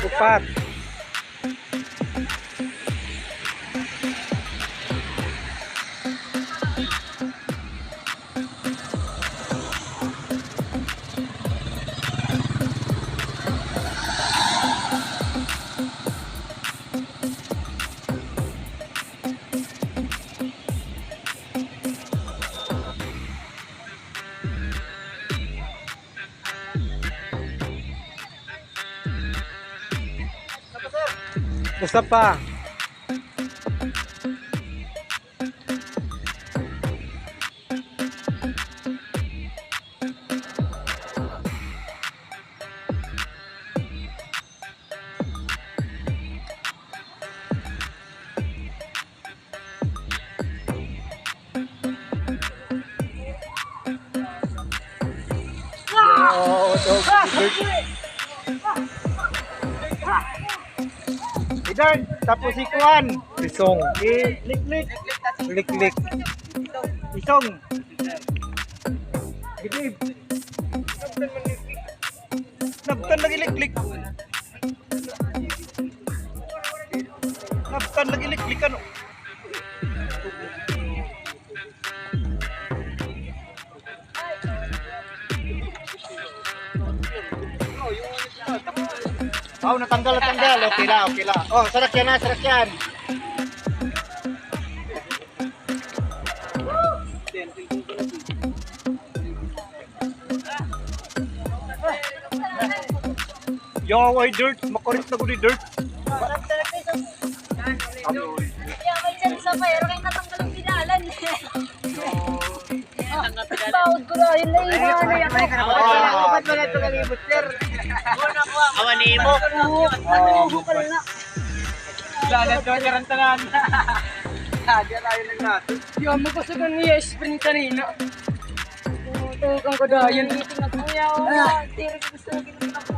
Upat. Gusto pa. Oh, Idan, tapos ikuan. Isong. Lik-lik. Lik-lik. Isong. Gidib. Nabtan lagi lik-lik. Nabtan lagi lik-lik ano. Oh, natanggal. Okay lang. Oh, sarak yan. Yo, why dirt? Makulit na gudi dirt. Yeah, may dyan sa pero kayo natanggal ang pinalan. Bawad ko na, yun na iwan. Ba't mo na ito kalibot, sir? Awani mo. Lalat ko, karantanan. Diyan tayo nagnato. Yan, mapasagan niya spring kanina. Tugang ko dayan. Kuya, tira ko gusto na ginagawa.